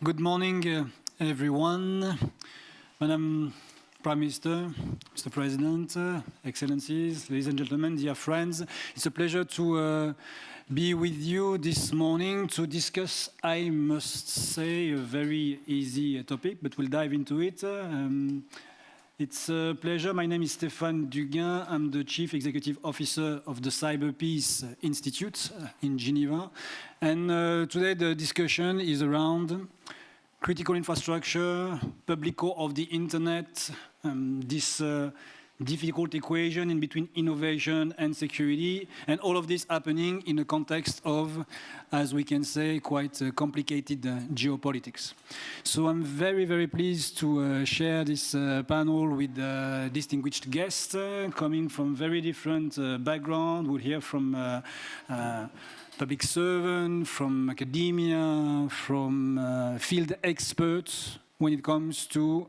Good morning, everyone. Madam Prime Minister, Mr. President, Excellencies, ladies and gentlemen, dear friends, it's a pleasure to be with you this morning to discuss, I must say, a very easy topic, but we'll dive into it. It's a pleasure. My name is Stéphane Duguin. I'm the Chief Executive Officer of the Cyber Peace Institute in Geneva. And today the discussion is around critical infrastructure, public core of the internet, this difficult equation in between innovation and security, and all of this happening in a context of, as we can say, quite complicated geopolitics. So I'm very, very pleased to share this panel with distinguished guests coming from very different backgrounds. We'll hear from public servant, from academia, from field experts when it comes to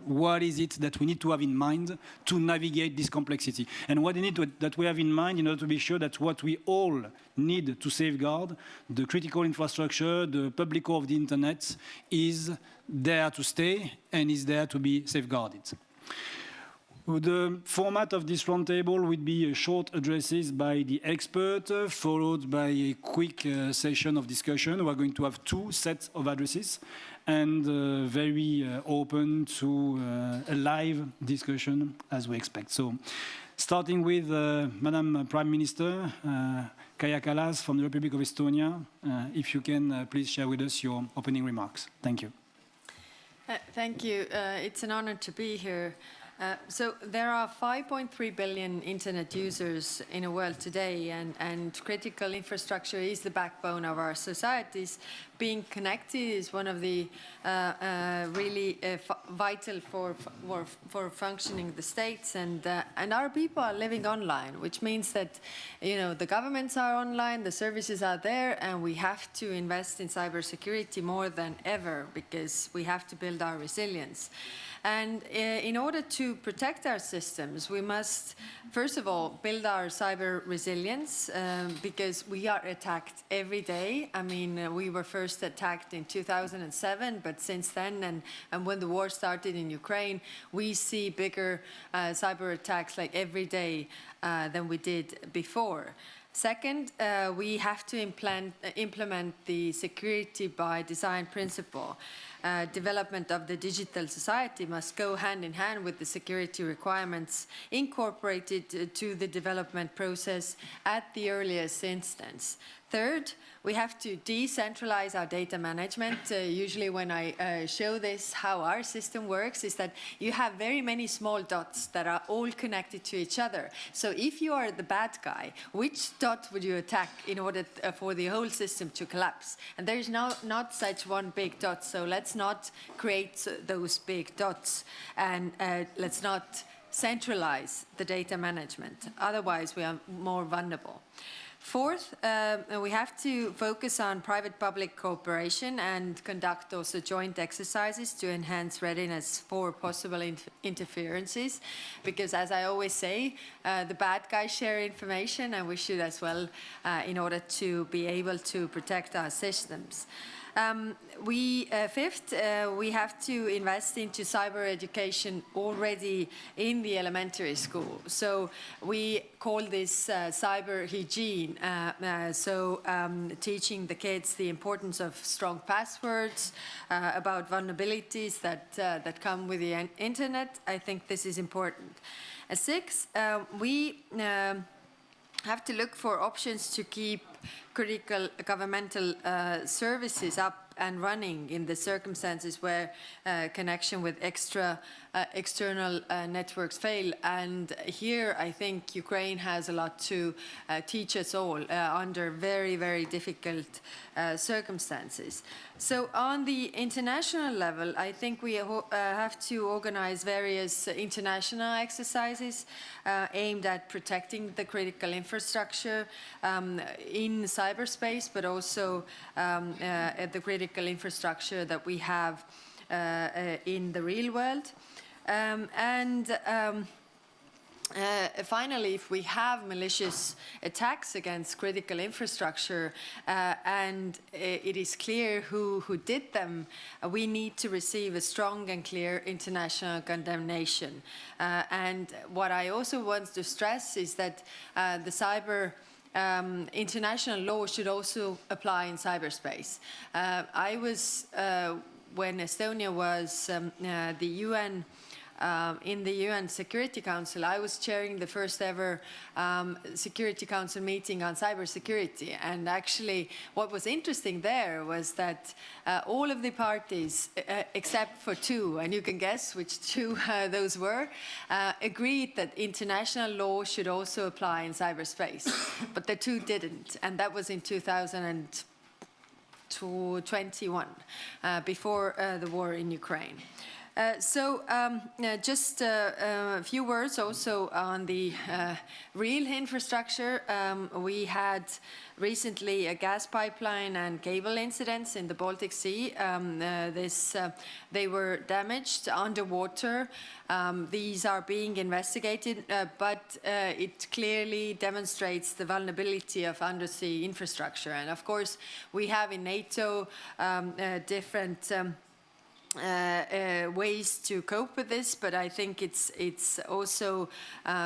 what is it that we need to have in mind to navigate this complexity. And what we need that we have in mind in order to be sure that what we all need to safeguard, the critical infrastructure, the public core of the internet, is there to stay and is there to be safeguarded. The format of this roundtable would be short addresses by the expert, followed by a quick session of discussion. We're going to have two sets of addresses and very open to a live discussion as we expect. So, starting with Madam Prime Minister, Kaja Kallas from the Republic of Estonia, if you can please share with us your opening remarks. Thank you. Thank you. It's an honor to be here. So there are 5.3 billion internet users in the world today, and critical infrastructure is the backbone of our societies. Being connected is one of the really vital for functioning the states, and our people are living online, which means that the governments are online, the services are there, and we have to invest in cybersecurity more than ever because we have to build our resilience. And in order to protect our systems, we must, first of all, build our cyber resilience because we are attacked every day. I mean, we were first attacked in 2007, but since then, and when the war started in Ukraine, we see bigger cyber attacks like every day than we did before. Second, we have to implement the security by design principle. Development of the digital society must go hand in hand with the security requirements incorporated to the development process at the earliest instance. Third, we have to decentralize our data management. Usually when I show this, how our system works is that you have very many small dots that are all connected to each other. So if you are the bad guy, which dot would you attack in order for the whole system to collapse? And there is not such one big dot, so let's not create those big dots, and let's not centralize the data management. Otherwise, we are more vulnerable. Fourth, we have to focus on private-public cooperation and conduct also joint exercises to enhance readiness for possible interferences. Because as I always say, the bad guys share information, and we should as well in order to be able to protect our systems. Fifth, we have to invest into cyber education already in the elementary school. So we call this cyber hygiene. Teaching the kids the importance of strong passwords, about vulnerabilities that come with the internet. I think this is important. Sixth, we have to look for options to keep critical governmental services up and running in the circumstances where connection with external networks fail. And here I think Ukraine has a lot to teach us all under very, very difficult circumstances. So on the international level, I think we have to organize various international exercises aimed at protecting the critical infrastructure in cyberspace, but also at the critical infrastructure that we have in the real world. finally, if we have malicious attacks against critical infrastructure and it is clear who did them, we need to receive a strong and clear international condemnation. And what I also want to stress is that the cyber international law should also apply in cyberspace. I was, when Estonia was the UN, in the UN Security Council, I was chairing the first ever Security Council meeting on cybersecurity. And actually, what was interesting there was that all of the parties, except for two, and you can guess which two those were, agreed that international law should also apply in cyberspace. But the two didn't. And that was in 2021, before the war in Ukraine. Just a few words also on the real infrastructure. We had recently a gas pipeline and cable incidents in the Baltic Sea. They were damaged underwater. These are being investigated, but it clearly demonstrates the vulnerability of undersea infrastructure. And of course, we have in NATO different ways to cope with this, but I think it's also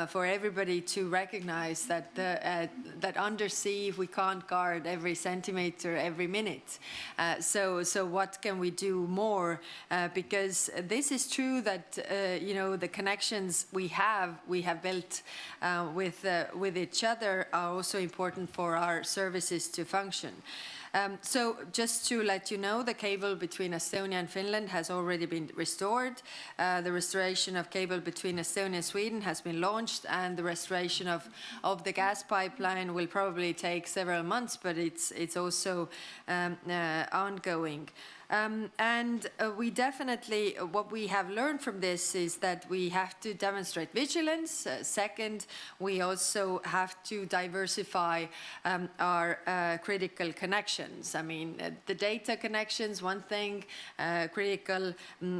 for everybody to recognize that that undersea we can't guard every centimeter every minute. So what can we do more? Because this is true that the connections we have built with each other are also important for our services to function. So just to let you know, the cable between Estonia and Finland has already been restored. The restoration of cable between Estonia and Sweden has been launched, and the restoration of the gas pipeline will probably take several months, but it's also ongoing. We definitely, what we have learned from this is that we have to demonstrate vigilance. Second, we also have to diversify our critical connections. I mean, the data connections, one thing, critical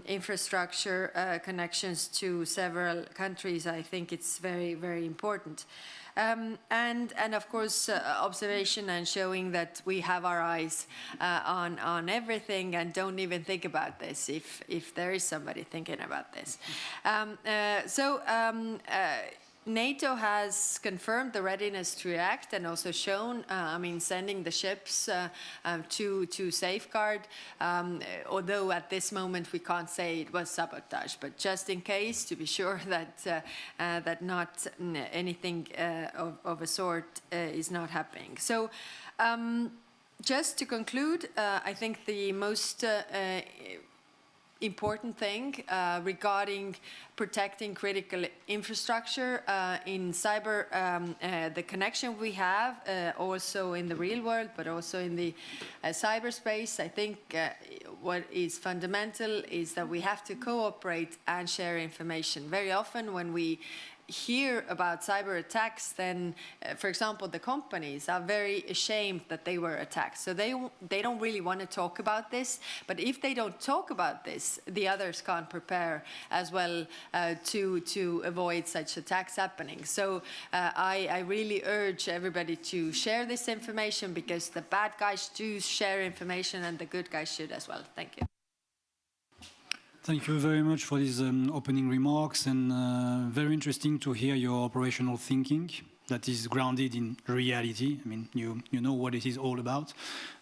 infrastructure connections to several countries, I think it's very, very important. And of course, observation and showing that we have our eyes on everything and don't even think about this if there is somebody thinking about this. NATO has confirmed the readiness to react and also shown, sending the ships to safeguard, although at this moment we can't say it was sabotage, but just in case, to be sure that not anything of a sort is not happening. So just to conclude, I think the most important thing regarding protecting critical infrastructure in cyber, the connection we have also in the real world, but also in the cyberspace. I think what is fundamental is that we have to cooperate and share information. Very often when we hear about cyber attacks, then, for example, the companies are very ashamed that they were attacked. So they don't really want to talk about this. But if they don't talk about this, the others can't prepare as well to avoid such attacks happening. So I really urge everybody to share this information, because the bad guys do share information and the good guys should as well. Thank you. Thank you very much for these opening remarks, and very interesting to hear your operational thinking that is grounded in reality. I mean, you know what it is all about.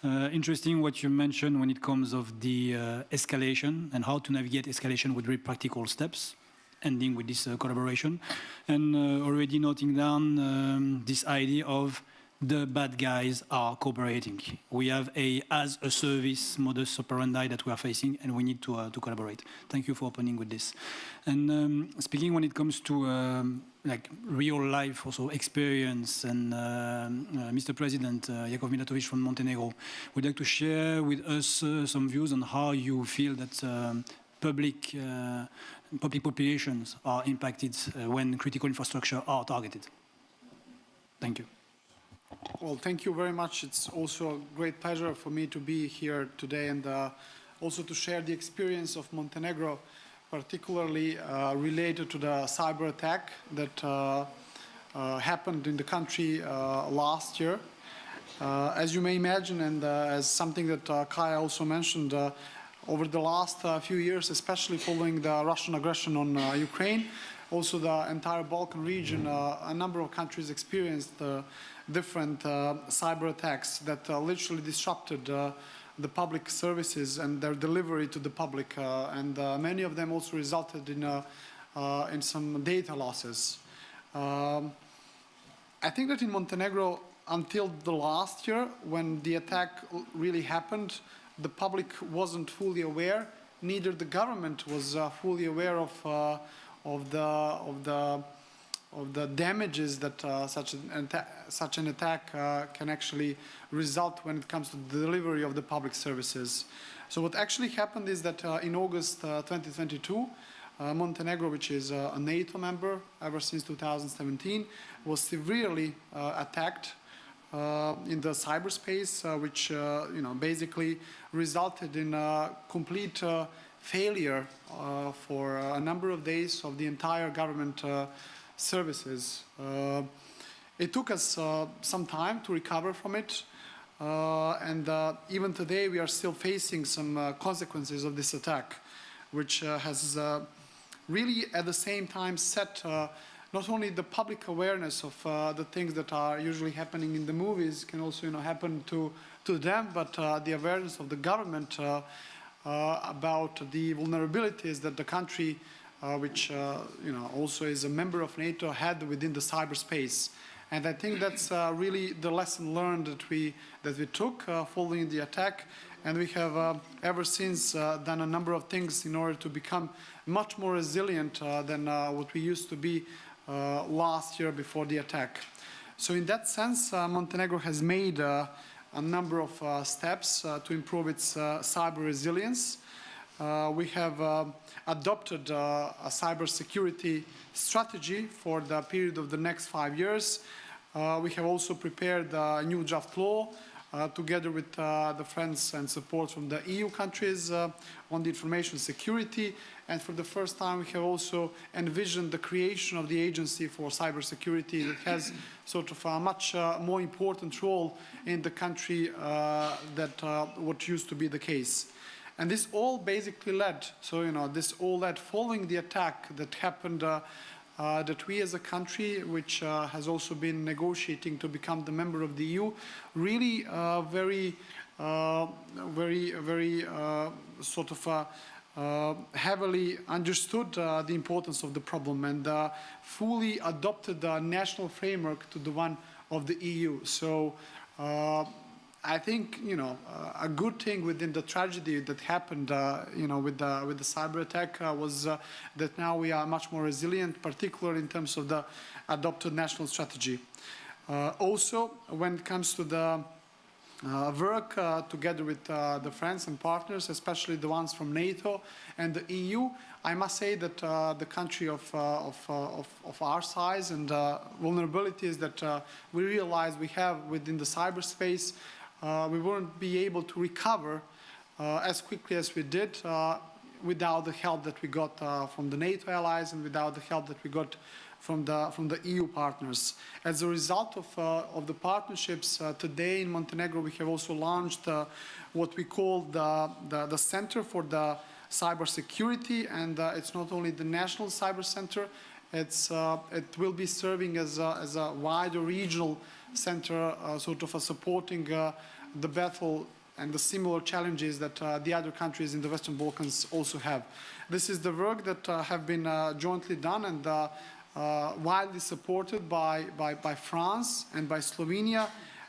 Interesting what you mentioned when it comes of the escalation and how to navigate escalation with very practical steps, ending with this collaboration, and already noting down this idea of the bad guys are cooperating. We have as a service modus operandi that we are facing, and we need to collaborate. Thank you for opening with this. And speaking when it comes to like real life also experience, and Mr. President Jakov Milatovic from Montenegro would like to share with us some views on how you feel that public populations are impacted when critical infrastructure are targeted. Thank you. Well, thank you very much. It's also a great pleasure for me to be here today and also to share the experience of Montenegro. particularly related to the cyber attack that happened in the country last year. As you may imagine, and as something that Kaya also mentioned, over the last few years, especially following the Russian aggression on Ukraine, also the entire Balkan region, a number of countries experienced different cyber attacks that literally disrupted the public services and their delivery to the public, and many of them also resulted in some data losses. I think that in Montenegro, until the last year, when the attack really happened, the public wasn't fully aware. Neither the government was fully aware of the damages that such an attack can actually result when it comes to the delivery of the public services. So what actually happened is that in August 2022, Montenegro, which is a NATO member ever since 2017, was severely attacked in the cyberspace, which basically resulted in a complete failure for a number of days of the entire government services. It took us some time to recover from it, and even today we are still facing some consequences of this attack, which has really at the same time set not only the public awareness of the things that are usually happening in the movies can also happen to them, but the awareness of the government about the vulnerabilities that the country, which also is a member of NATO, had within the cyberspace. And I think that's really the lesson learned that we took following the attack, and we have ever since done a number of things in order to become much more resilient than what we used to be last year before the attack. So in that sense, Montenegro has made a number of steps to improve its cyber resilience. We have adopted a cybersecurity strategy for the period of the next 5 years. We have also prepared a new draft law together with the friends and support from the EU countries on the information security. And for the first time, we have also envisioned the creation of the Agency for Cybersecurity that has sort of a much more important role in the country than what used to be the case. And this all basically led, this all led following the attack that happened, that we as a country, which has also been negotiating to become the member of the EU, really very sort of heavily understood the importance of the problem and fully adopted the national framework to the one of the EU. So I think a good thing within the tragedy that happened with the cyber attack was that now we are much more resilient, particularly in terms of the adopted national strategy. Also, when it comes to the work together with the friends and partners, especially the ones from NATO and the EU, I must say that the country of our size and vulnerabilities that we realize we have within the cyberspace, we wouldn't be able to recover as quickly as we did without the help that we got from the NATO allies and without the help that we got from the EU partners. As a result of the partnerships today in Montenegro, we have also launched what we call the Center for the Cybersecurity, and it's not only the National Cyber Center, it will be serving as a wider regional center, sort of supporting the battle and the similar challenges that the other countries in the Western Balkans also have. This is the work that have been jointly done and widely supported by France and by Slovenia,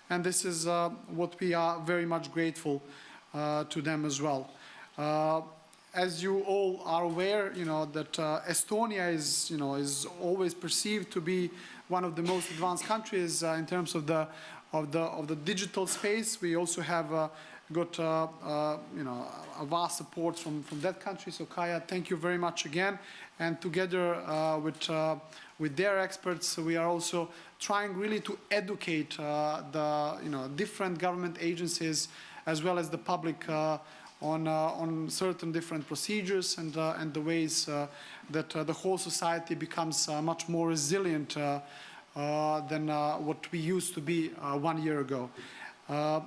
and this is what we are very much grateful to them as well. As you all are aware, that Estonia is always perceived to be one of the most advanced countries in terms of the digital space. We also have got a vast support from that country. So Kaya, thank you very much again. And together with their experts, we are also trying really to educate the different government agencies as well as the public on certain different procedures and the ways that the whole society becomes much more resilient than what we used to be 1 year ago.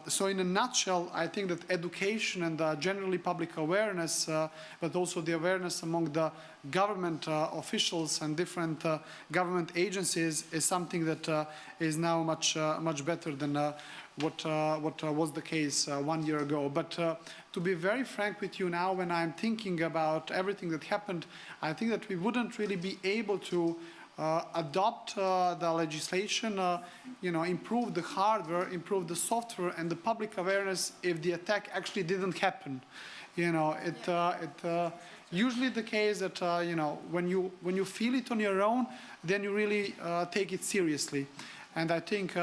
So in a nutshell, I think that education and generally public awareness, but also the awareness among the government officials and different government agencies is something that is now much better than what was the case 1 year ago. But to be very frank with you now, when I'm thinking about everything that happened, I think that we wouldn't really be able to adopt the legislation, improve the hardware, improve the software and the public awareness if the attack actually didn't happen. Usually the case that when you feel it on your own, then you really take it seriously. And I think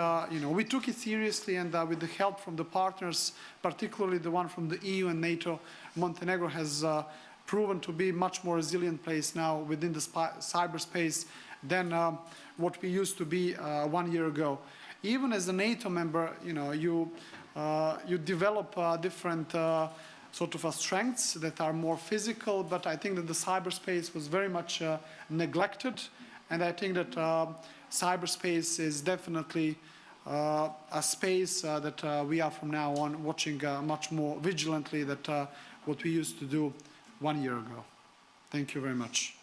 we took it seriously, and with the help from the partners, particularly the one from the EU and NATO, Montenegro has proven to be a much more resilient place now within the cyberspace than what we used to be 1 year ago. Even as a NATO member, you develop different sort of strengths that are more physical, but I think that the cyberspace was very much neglected, and I think that cyberspace is definitely a space that we are from now on watching much more vigilantly than what we used to do 1 year ago. Thank you very much.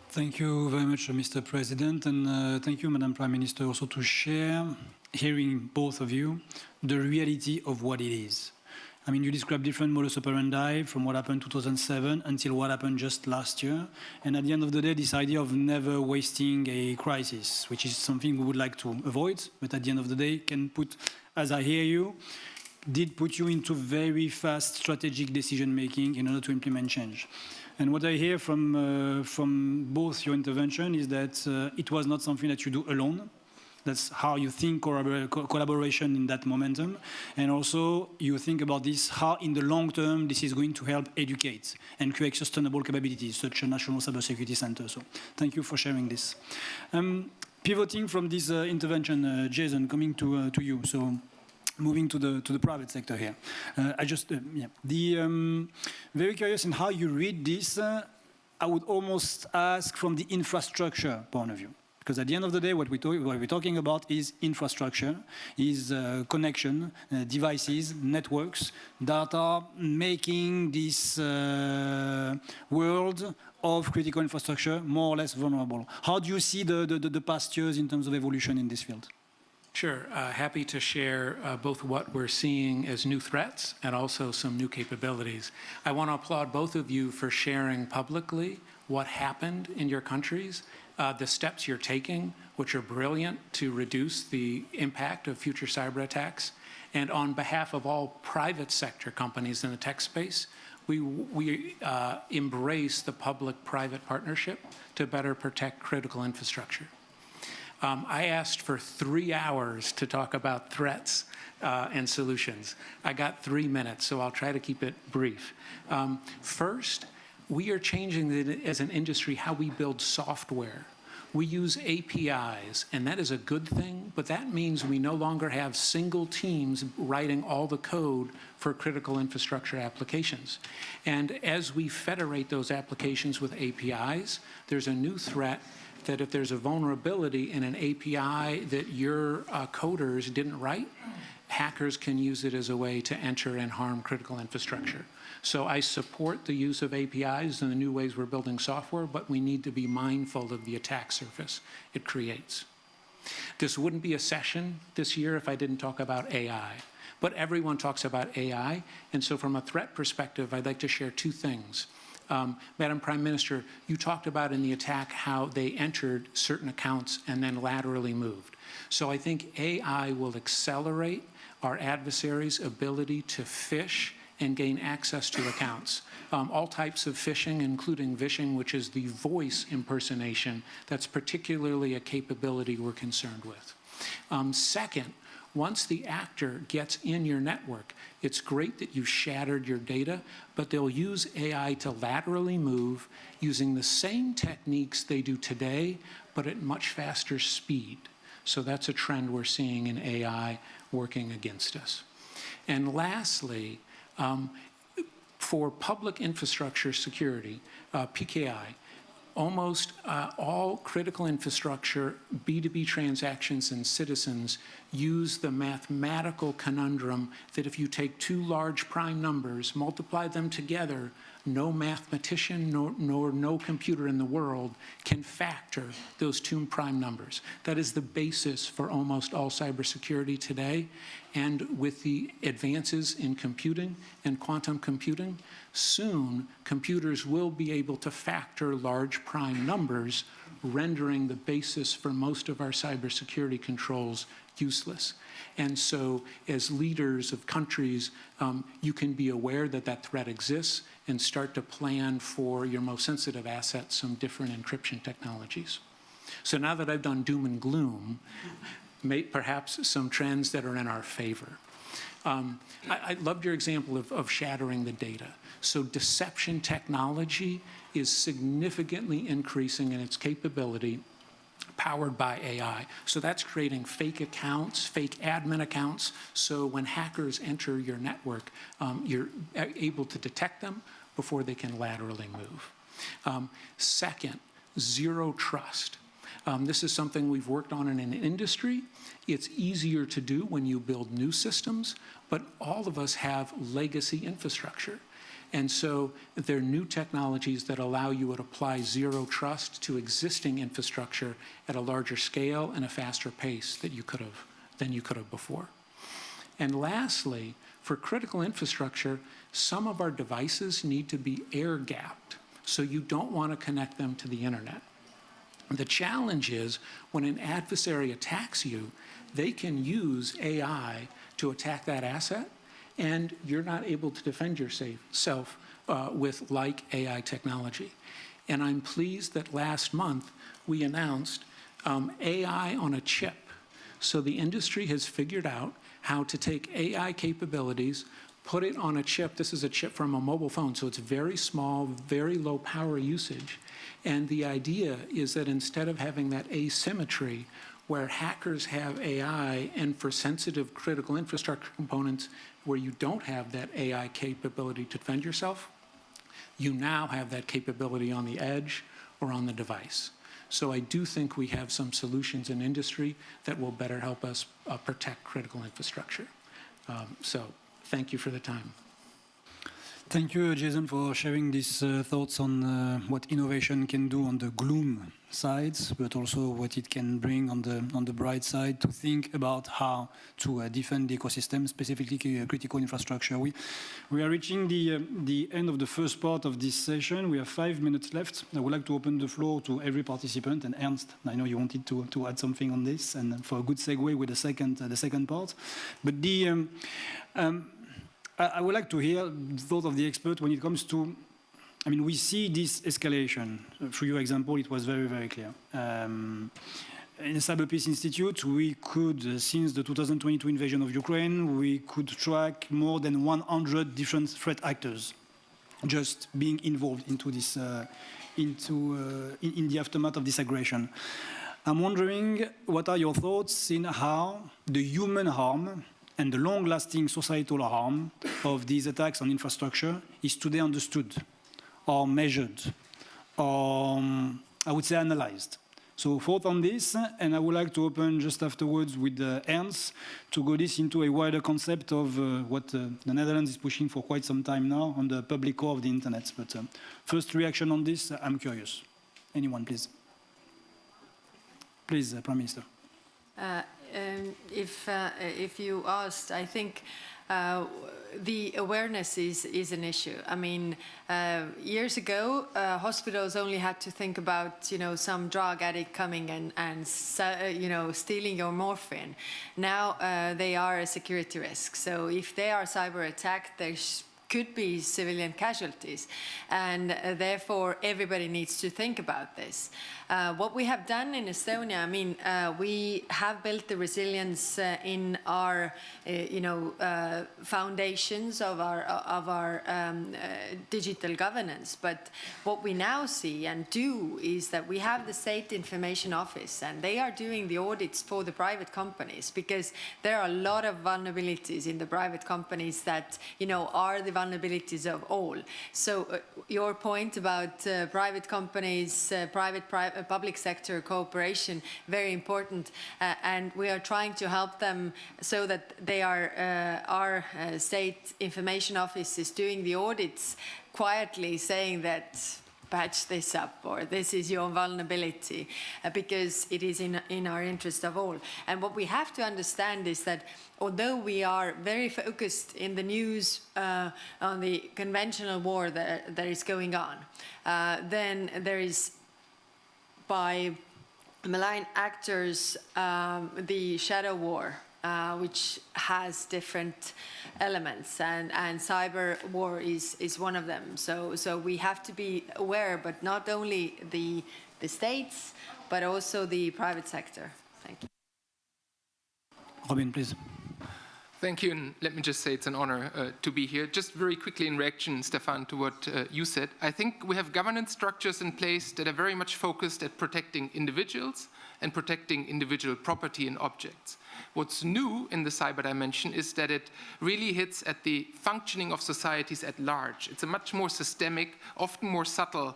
Thank you very much, Mr. President, and thank you, Madam Prime Minister, also to share, hearing both of you, the reality of what it is. I mean, you described different modus operandi from what happened in 2007 until what happened just last year. And at the end of the day, this idea of never wasting a crisis, which is something we would like to avoid, but at the end of the day can put, as I hear you, did put you into very fast strategic decision-making in order to implement change. And what I hear from both your intervention is that it was not something that you do alone. That's how you think collaboration in that momentum. And also you think about this, how in the long term this is going to help educate and create sustainable capabilities, such a National Cybersecurity Center. So thank you for sharing this. Pivoting from this intervention, Jason, coming to you. So moving to the private sector here. Very curious in how you read this. I would almost ask from the infrastructure point of view. Because at the end of the day, what we're talking about is infrastructure, is connection, devices, networks that are making this world of critical infrastructure more or less vulnerable. How do you see the past years in terms of evolution in this field? Sure. Happy to share both what we're seeing as new threats and also some new capabilities. I want to applaud both of you for sharing publicly what happened in your countries, the steps you're taking, which are brilliant to reduce the impact of future cyber attacks. And on behalf of all private sector companies in the tech space, we embrace the public-private partnership to better protect critical infrastructure. I asked for 3 hours to talk about threats and solutions. I got 3 minutes, so I'll try to keep it brief. First, we are changing as an industry how we build software. We use APIs, and that is a good thing, but that means we no longer have single teams writing all the code for critical infrastructure applications. And as we federate those applications with APIs, there's a new threat that if there's a vulnerability in an API that your coders didn't write, hackers can use it as a way to enter and harm critical infrastructure. So I support the use of APIs and the new ways we're building software, but we need to be mindful of the attack surface it creates. This wouldn't be a session this year if I didn't talk about AI. But everyone talks about AI, and so from a threat perspective, I'd like to share 2 things. Madam Prime Minister, you talked about in the attack how they entered certain accounts and then laterally moved. So I think AI will accelerate our adversaries' ability to phish and gain access to accounts. All types of phishing, including vishing, which is the voice impersonation, that's particularly a capability we're concerned with. Second, once the actor gets in your network, it's great that you've shattered your data, but they'll use AI to laterally move using the same techniques they do today, but at much faster speed. So that's a trend we're seeing in AI working against us. And lastly, For public infrastructure security, PKI, almost all critical infrastructure, B2B transactions and citizens use the mathematical conundrum that if you take two large prime numbers, multiply them together, no mathematician nor no computer in the world can factor those two prime numbers. That is the basis for almost all cybersecurity today. And with the advances in computing and quantum computing, soon computers will be able to factor large prime numbers, rendering the basis for most of our cybersecurity controls useless. And so as leaders of countries, you can be aware that that threat exists and start to plan for your most sensitive assets some different encryption technologies. So now that I've done doom and gloom, perhaps some trends that are in our favor. I loved your example of shattering the data. So deception technology is significantly increasing in its capability, powered by AI. So that's creating fake accounts, fake admin accounts. So when hackers enter your network, you're able to detect them before they can laterally move. Second, zero trust. This is something we've worked on in an industry. It's easier to do when you build new systems, but all of us have legacy infrastructure. And so there are new technologies that allow you to apply zero trust to existing infrastructure at a larger scale and a faster pace than you could have before. And lastly, for critical infrastructure, some of our devices need to be air-gapped, so you don't want to connect them to the internet. The challenge is when an adversary attacks you, they can use AI to attack that asset, and you're not able to defend yourself with like AI technology. And I'm pleased that last month we announced AI on a chip. So the industry has figured out how to take AI capabilities, put it on a chip. This is a chip from a mobile phone, so it's very small, very low power usage. And the idea is that instead of having that asymmetry where hackers have AI and for sensitive critical infrastructure components where you don't have that AI capability to defend yourself, you now have that capability on the edge or on the device. So I do think we have some solutions in industry that will better help us protect critical infrastructure. So thank you for the time. Thank you, Jason, for sharing these thoughts on what innovation can do on the gloom side, but also what it can bring on the bright side to think about how to defend the ecosystem, specifically critical infrastructure. We are reaching the end of the first part of this session. We have 5 minutes left. I would like to open the floor to every participant. And Ernst, I know you wanted to add something on this, and for a good segue with the second part. But I would like to hear the thought of the expert when it comes to, I mean, we see this escalation. Through your example, it was very, very clear. In the Cyber Peace Institute, we could, since the 2022 invasion of Ukraine, we could track more than 100 different threat actors just being involved into this, in the aftermath of this aggression. I'm wondering, what are your thoughts in how the human harm and the long-lasting societal harm of these attacks on infrastructure is today understood or measured or, I would say, analyzed. So thought on this, and I would like to open just afterwards with Ernst to go this into a wider concept of what the Netherlands is pushing for quite some time now on the public core of the internet. But first reaction on this, I'm curious. Anyone, please. Please, Prime Minister. If you asked, I think the awareness is an issue. I mean, years ago, hospitals only had to think about, some drug addict coming and stealing your morphine. Now they are a security risk. So if they are cyber attacked, there could be civilian casualties, and therefore everybody needs to think about this. What we have done in Estonia, I mean, we have built the resilience in our, foundations of our digital governance. But what we now see and do is that we have the State Information Office, and they are doing the audits for the private companies, because there are a lot of vulnerabilities in the private companies that, are the vulnerabilities of all. So your point about private companies, public sector cooperation, very important, and we are trying to help them so that they are, our state information office is doing the audits quietly, saying that patch this up, or this is your vulnerability, because it is in our interest of all. And what we have to understand is that although we are very focused in the news on the conventional war that is going on, then there is, by malign actors, the shadow war, which has different elements, and cyber war is one of them. So we have to be aware, but not only the states, but also the private sector. Thank you. Robin, please. Thank you, and let me just say it's an honor to be here. Just very quickly in reaction, Stefan, to what you said. I think we have governance structures in place that are very much focused at protecting individuals and protecting individual property and objects. What's new in the cyber dimension is that it really hits at the functioning of societies at large. It's a much more systemic, often more subtle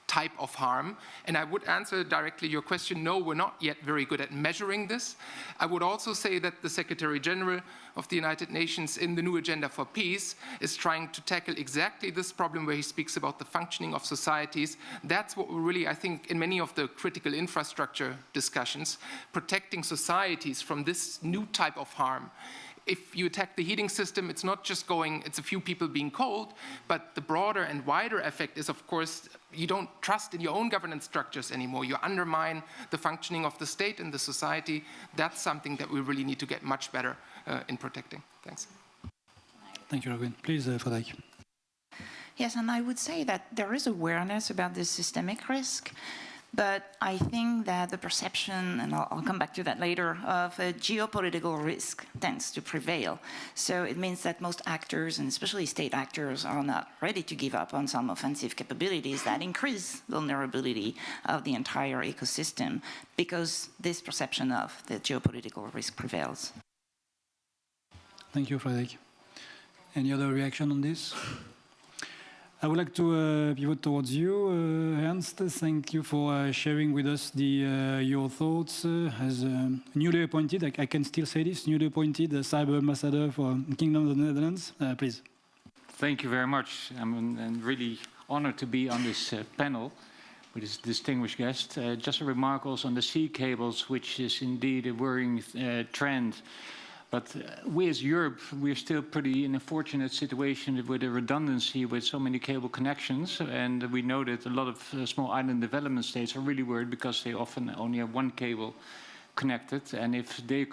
type of harm. And I would answer directly your question, no, we're not yet very good at measuring this. I would also say that the Secretary General of the United Nations in the new Agenda for Peace is trying to tackle exactly this problem where he speaks about the functioning of societies. That's what we're really, I think, in many of the critical infrastructure discussions, protecting societies from this new type of harm. If you attack the heating system, it's not just it's a few people being cold, but the broader and wider effect is, of course, you don't trust in your own governance structures anymore. You undermine the functioning of the state and the society. That's something that we really need to get much better in protecting. Thanks. Thank you, Robin. Please, Frédéric. Yes, and I would say that there is awareness about this systemic risk. But I think that the perception, and I'll come back to that later, of a geopolitical risk tends to prevail. So it means that most actors, and especially state actors, are not ready to give up on some offensive capabilities that increase vulnerability of the entire ecosystem, because this perception of the geopolitical risk prevails. Thank you, Frédéric. Any other reaction on this? I would like to pivot towards you, Ernst. Thank you for sharing with us your thoughts as newly appointed, I can still say this, newly appointed Cyber Ambassador for the Kingdom of the Netherlands. Please. Thank you very much. I'm really honored to be on this panel with this distinguished guest. Just a remark also on the sea cables, which is indeed a worrying trend. But we as Europe, we're still pretty in a fortunate situation with a redundancy with so many cable connections. And we know that a lot of small island development states are really worried because they often only have one cable connected. And if they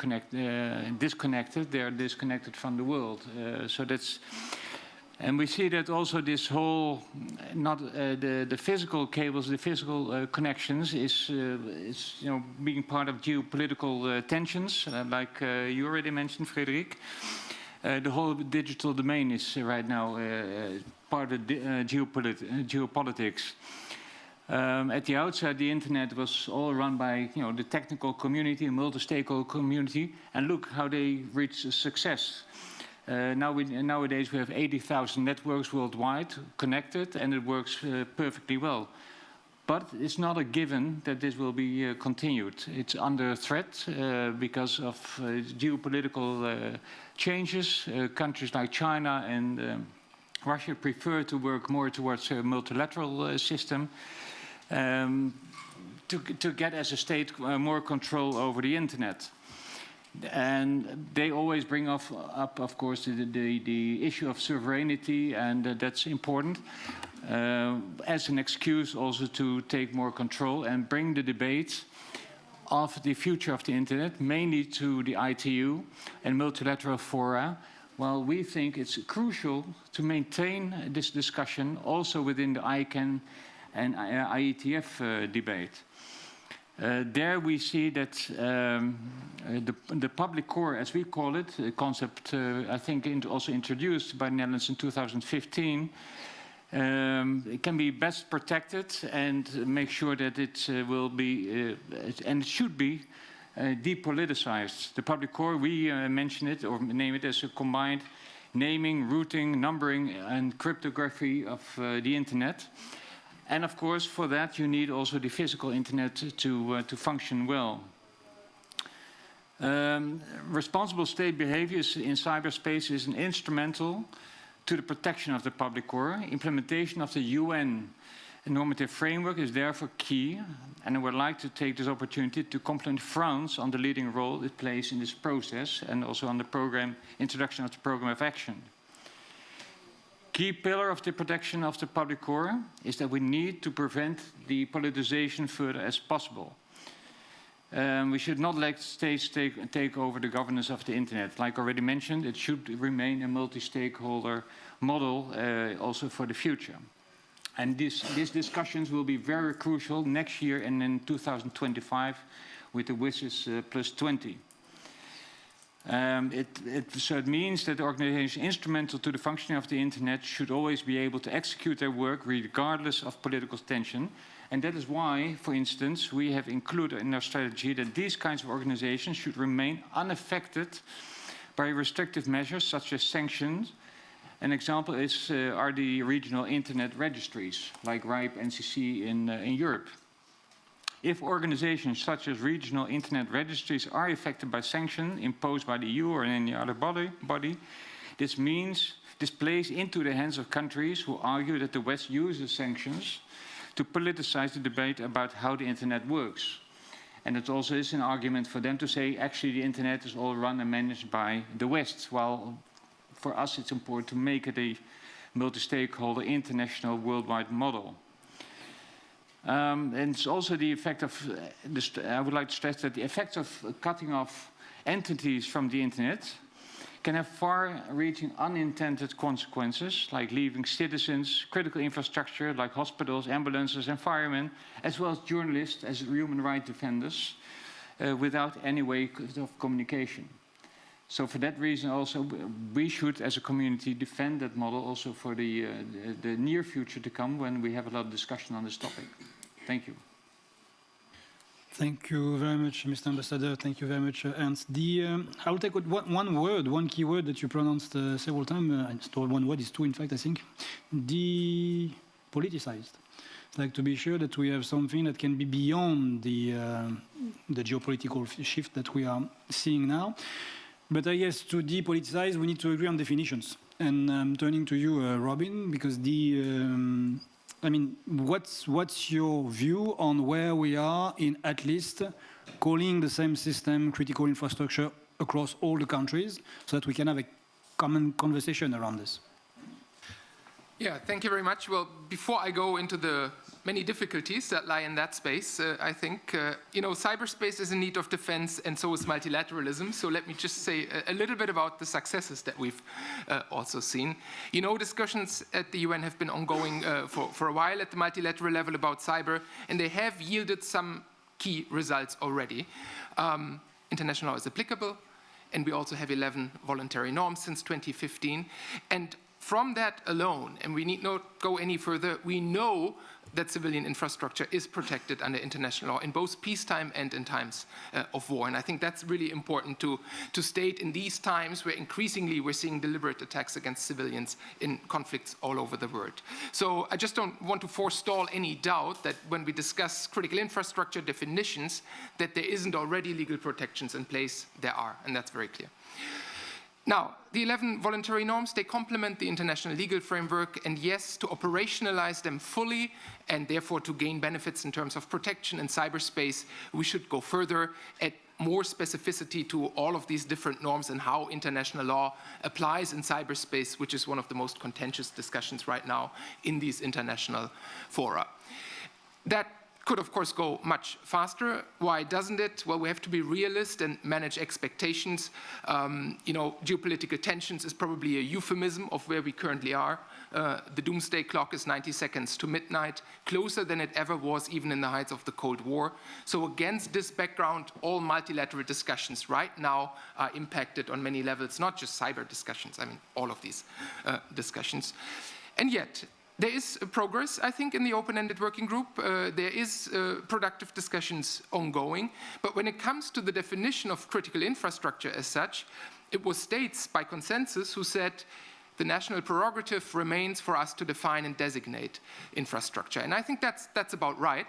disconnected, they're disconnected from the world. So that's... And we see that also this whole, not the physical cables, the physical connections is being part of geopolitical tensions, like you already mentioned, Frédéric. The whole digital domain is right now part of geopolitics. At the outset, the internet was all run by the technical community, multi-stakeholder community, and look how they reached success. Nowadays we have 80,000 networks worldwide connected, and it works perfectly well. But it's not a given that this will be continued. It's under threat because of geopolitical changes. Countries like China and Russia prefer to work more towards a multilateral system to get, as a state, more control over the internet. And they always bring up, of course, the issue of sovereignty, and that's important, as an excuse also to take more control and bring the debate of the future of the internet, mainly to the ITU and multilateral fora, while we think it's crucial to maintain this discussion also within the ICANN and IETF debate. There we see that the public core, as we call it, a concept I think also introduced by the Netherlands in 2015, it can be best protected and make sure that it will be, and it should be, depoliticized. The public core, we mention it or name it as a combined naming, routing, numbering, and cryptography of the internet. And of course, for that, you need also the physical internet to function well. Responsible state behavior in cyberspace is instrumental to the protection of the public core. Implementation of the UN normative framework is therefore key, and I would like to take this opportunity to compliment France on the leading role it plays in this process, and also on the introduction of the program of action. Key pillar of the protection of the public core is that we need to prevent the politicization further as possible. We should not let states take over the governance of the internet. Like already mentioned, it should remain a multi-stakeholder model also for the future. And these discussions will be very crucial next year and in 2025 with the WSIS +20. So it means that the organization instrumental to the functioning of the internet should always be able to execute their work regardless of political tension. And that is why, for instance, we have included in our strategy that these kinds of organizations should remain unaffected by restrictive measures such as sanctions. An example are the regional internet registries, like RIPE NCC in Europe. If organizations such as regional internet registries are affected by sanctions imposed by the EU or any other body, this plays into the hands of countries who argue that the West uses sanctions to politicize the debate about how the internet works. And it also is an argument for them to say, actually, the internet is all run and managed by the West, while for us it's important to make it a multi-stakeholder, international, worldwide model. And it's also the effect of, I would like to stress that the effect of cutting off entities from the internet can have far-reaching unintended consequences, like leaving citizens, critical infrastructure like hospitals, ambulances, and firemen, as well as journalists as human rights defenders, without any way of communication. So for that reason also, we should, as a community, defend that model also for the near future to come, when we have a lot of discussion on this topic. Thank you. Thank you very much, Mr. Ambassador. Thank you very much, Ernst. I will take one key word that you pronounced several times. One word is two, in fact, I think. Depoliticized. It's like to be sure that we have something that can be beyond the geopolitical shift that we are seeing now. But I guess to depoliticize, we need to agree on definitions. And I'm turning to you, Robin, because what's your view on where we are in at least calling the same system critical infrastructure across all the countries so that we can have a common conversation around this? Yeah, thank you very much. Well, before I go into the many difficulties that lie in that space, I think, cyberspace is in need of defense, and so is multilateralism. So let me just say a little bit about the successes that we've also seen. Discussions at the UN have been ongoing for a while at the multilateral level about cyber, and they have yielded some key results already. International law is applicable, and we also have 11 voluntary norms since 2015. And from that alone, and we need not go any further, we know that civilian infrastructure is protected under international law in both peacetime and in times of war. And I think that's really important to state in these times where increasingly we're seeing deliberate attacks against civilians in conflicts all over the world. So I just don't want to forestall any doubt that when we discuss critical infrastructure definitions, that there isn't already legal protections in place. There are, and that's very clear. Now, the 11 voluntary norms, they complement the international legal framework, and yes, to operationalize them fully and therefore to gain benefits in terms of protection in cyberspace, we should go further, add more specificity to all of these different norms and how international law applies in cyberspace, which is one of the most contentious discussions right now in these international fora. That could, of course, go much faster. Why doesn't it? Well, we have to be realist and manage expectations. Geopolitical tensions is probably a euphemism of where we currently are. The doomsday clock is 90 seconds to midnight, closer than it ever was, even in the heights of the Cold War. So against this background, all multilateral discussions right now are impacted on many levels, not just cyber discussions, all of these discussions. And yet, there is progress, I think, in the open-ended working group. There is productive discussions ongoing. But when it comes to the definition of critical infrastructure as such, it was states by consensus who said, the national prerogative remains for us to define and designate infrastructure. And I think that's about right.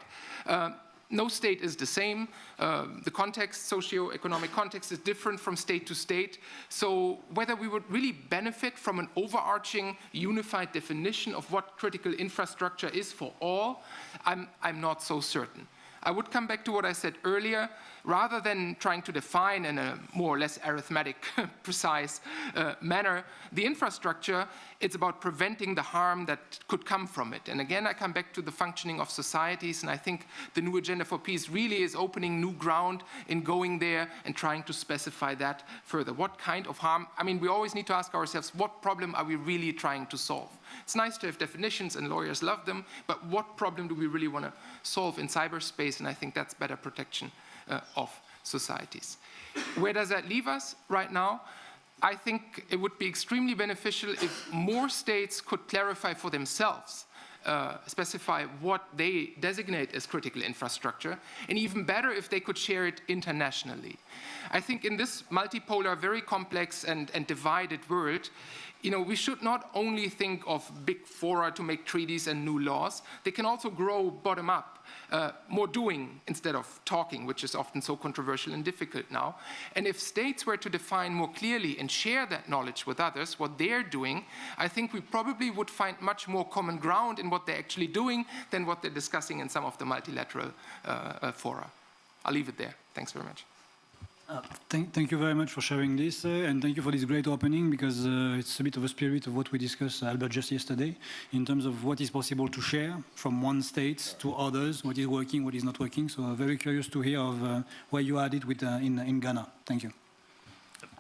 No state is the same. The context, socio-economic context, is different from state to state. So whether we would really benefit from an overarching, unified definition of what critical infrastructure is for all, I'm not so certain. I would come back to what I said earlier. Rather than trying to define in a more or less arithmetic, precise manner the infrastructure, it's about preventing the harm that could come from it. And again, I come back to the functioning of societies, and I think the new Agenda for Peace really is opening new ground in going there and trying to specify that further. What kind of harm? I mean, we always need to ask ourselves, what problem are we really trying to solve? It's nice to have definitions, and lawyers love them, but what problem do we really want to solve in cyberspace? And I think that's better protection of societies. Where does that leave us right now? I think it would be extremely beneficial if more states could clarify for themselves, specify what they designate as critical infrastructure, and even better if they could share it internationally. I think in this multipolar, very complex and divided world, we should not only think of big fora to make treaties and new laws. They can also grow bottom up. More doing instead of talking, which is often so controversial and difficult now. And if states were to define more clearly and share that knowledge with others, what they're doing, I think we probably would find much more common ground in what they're actually doing than what they're discussing in some of the multilateral fora. I'll leave it there. Thanks very much. Thank you very much for sharing this, and thank you for this great opening, because it's a bit of a spirit of what we discussed, Albert, just yesterday, in terms of what is possible to share from one state to others, what is working, what is not working. So very curious to hear of where you are at it with, in Ghana. Thank you.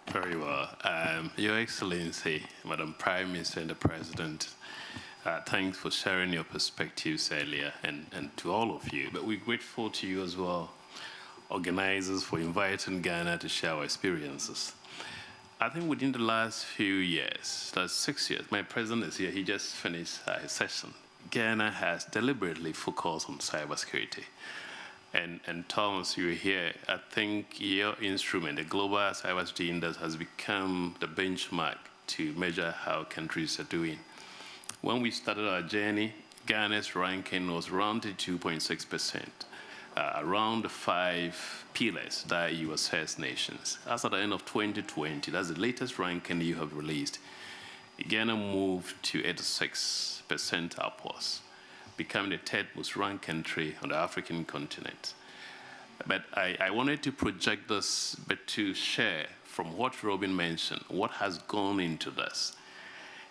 Very well. Your Excellency, Madam Prime Minister and the President, thanks for sharing your perspectives earlier, and to all of you. But we're grateful to you as well, organizers, for inviting Ghana to share our experiences. I think within the last few years, that's 6 years, my president is here, he just finished his session. Ghana has deliberately focused on cybersecurity. And Thomas, you're here, I think your instrument, the Global Cybersecurity Index, has become the benchmark to measure how countries are doing. When we started our journey, Ghana's ranking was around 2.6%. Around the 5 pillars that you assess nations. As at the end of 2020, that's the latest ranking you have released. Ghana moved to 86% upwards, becoming the 3rd most ranked country on the African continent. But I wanted to project this, but to share from what Robin mentioned, what has gone into this.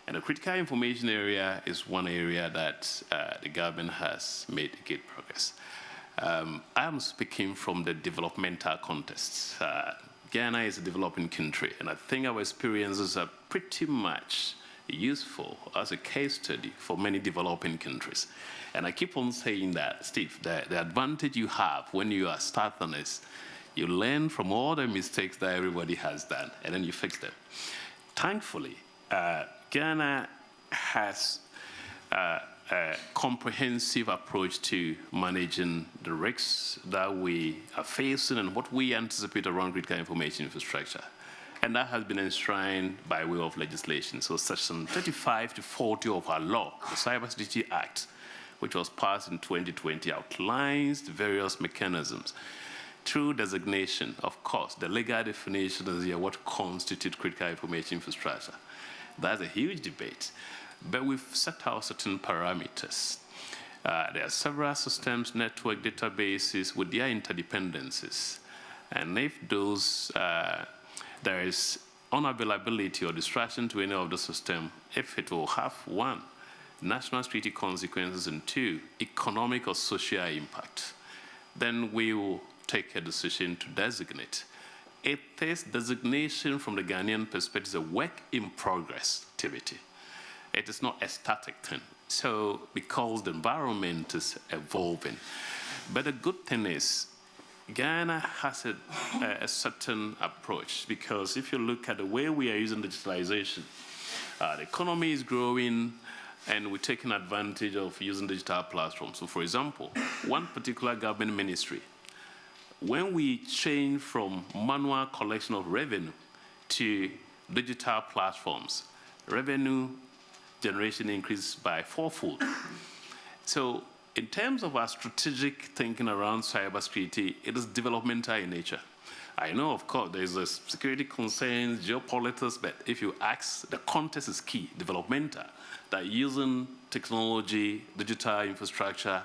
And the critical information area is one area that the government has made good progress. I am speaking from the developmental context. Ghana is a developing country, and I think our experiences are pretty much useful as a case study for many developing countries. And I keep on saying that, Steve, the advantage you have when you are starting is you learn from all the mistakes that everybody has done, and then you fix them. Thankfully, Ghana has a comprehensive approach to managing the risks that we are facing and what we anticipate around critical information infrastructure. And that has been enshrined by way of legislation. So Section 35 to 40 of our law, the Cybersecurity Act, which was passed in 2020, outlines the various mechanisms. Through designation, of course, the legal definition is here what constitutes critical information infrastructure. That's a huge debate. But we've set out certain parameters. There are several systems, network databases with their interdependencies. And if those, there is unavailability or distraction to any of the system, if it will have 1, national security consequences, and 2, economic or social impact, then we will take a decision to designate. It is designation from the Ghanaian perspective is a work in progress activity. It is not a static thing. So because the environment is evolving. But the good thing is Ghana has a certain approach, because if you look at the way we are using digitalization, the economy is growing and we're taking advantage of using digital platforms. So for example, one particular government ministry, when we change from manual collection of revenue to digital platforms, revenue generation increased by fourfold. So in terms of our strategic thinking around cybersecurity, it is developmental in nature. I know, of course, there's a security concerns, geopolitics, but if you ask, the context is key, developmental, that using technology, digital infrastructure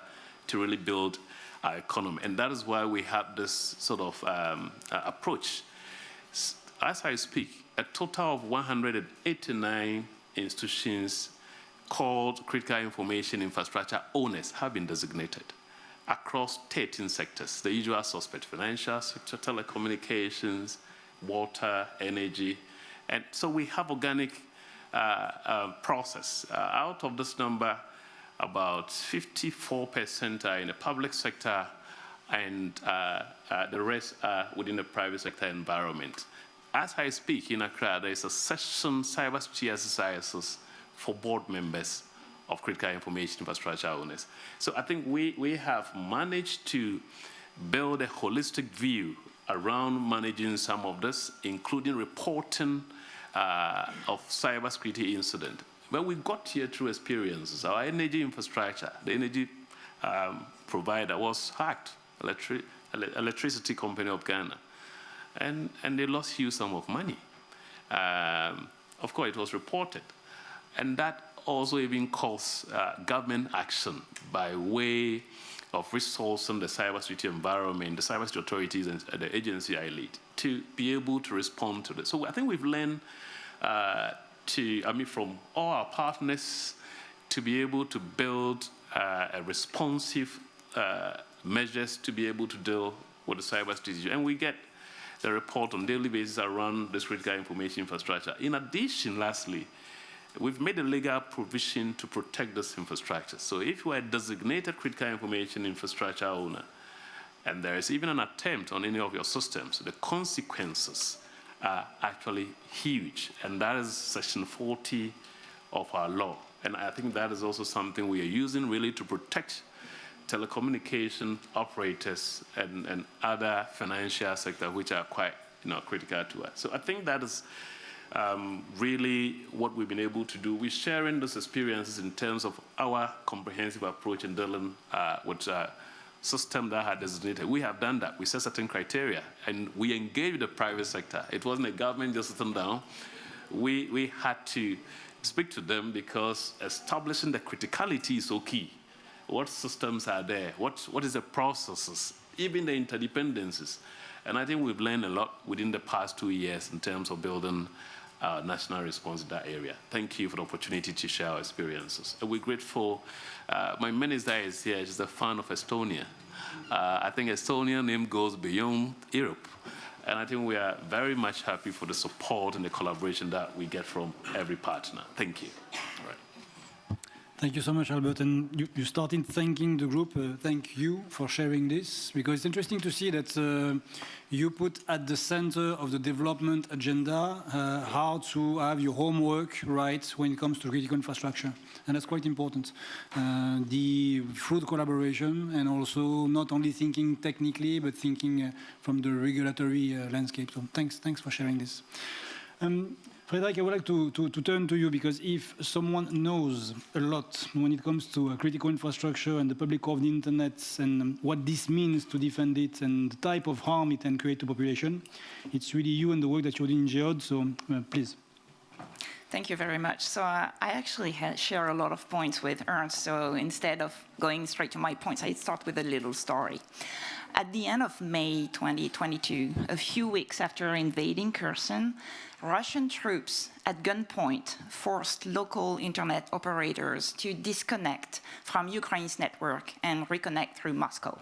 to really build our economy. And that is why we have this sort of approach. As I speak, a total of 189 institutions called critical information infrastructure owners have been designated across 13 sectors, the usual suspect: financial sector, telecommunications, water, energy. And so we have organic process. Out of this number, about 54% are in the public sector, and the rest are within the private sector environment. As I speak in Accra, there is a session, cybersecurity exercises for board members of critical information infrastructure owners. So I think we have managed to build a holistic view around managing some of this, including reporting of cybersecurity incident. But we got here through experiences. Our energy infrastructure, the energy provider was hacked, electricity company of Ghana, and they lost huge sum of money. Of course, it was reported. And that also even caused government action by way of resourcing the cybersecurity environment, the cybersecurity authorities, and the agency I lead to be able to respond to this. So I think we've learned from all our partners to be able to build a responsive measures to be able to deal with the cybersecurity. And we get the report on a daily basis around this critical information infrastructure. In addition, lastly, we've made a legal provision to protect this infrastructure. So if you are a designated critical information infrastructure owner, and there is even an attempt on any of your systems, the consequences are actually huge. And that is Section 40 of our law. And I think that is also something we are using really to protect telecommunication operators and other financial sector, which are quite critical to us. So I think that is really what we've been able to do. We're sharing those experiences in terms of our comprehensive approach in dealing with system that had designated. We have done that. We set certain criteria, and we engaged the private sector. It wasn't a government just sitting down. We had to speak to them because establishing the criticality is so key. What systems are there? What is the processes? Even the interdependencies. And I think we've learned a lot within the past 2 years in terms of building national response in that area. Thank you for the opportunity to share our experiences. And we're grateful. My minister is here. She's a fan of Estonia. I think Estonia's name goes beyond Europe. And I think we are very much happy for the support and the collaboration that we get from every partner. Thank you. All right. Thank you so much, Albert. And you started thanking the group. Thank you for sharing this, because it's interesting to see that you put at the center of the development agenda how to have your homework right when it comes to critical infrastructure. And that's quite important. Through the collaboration, and also not only thinking technically, but thinking from the regulatory landscape. So thanks for sharing this. Frederic, I would like to turn to you, because if someone knows a lot when it comes to critical infrastructure and the public of the internet and what this means to defend it and the type of harm it can create to population, it's really you and the work that you're doing in GEOD, so please. Thank you very much. So I actually share a lot of points with Ernst, so instead of going straight to my points, I start with a little story. At the end of May 2022, a few weeks after invading Kherson, Russian troops at gunpoint forced local internet operators to disconnect from Ukraine's network and reconnect through Moscow.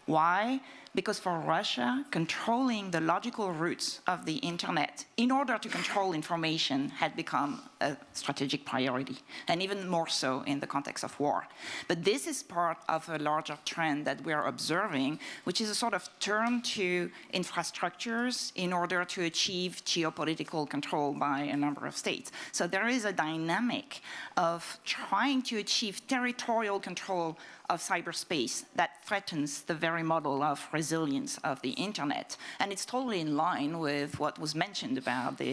Why? Because for Russia, controlling the logical routes of the internet in order to control information had become a strategic priority, and even more so in the context of war. But this is part of a larger trend that we are observing, which is a sort of turn to infrastructures in order to achieve geopolitical control by a number of states. So there is a dynamic of trying to achieve territorial control of cyberspace that threatens the very model of resilience of the internet. And it's totally in line with what was mentioned about the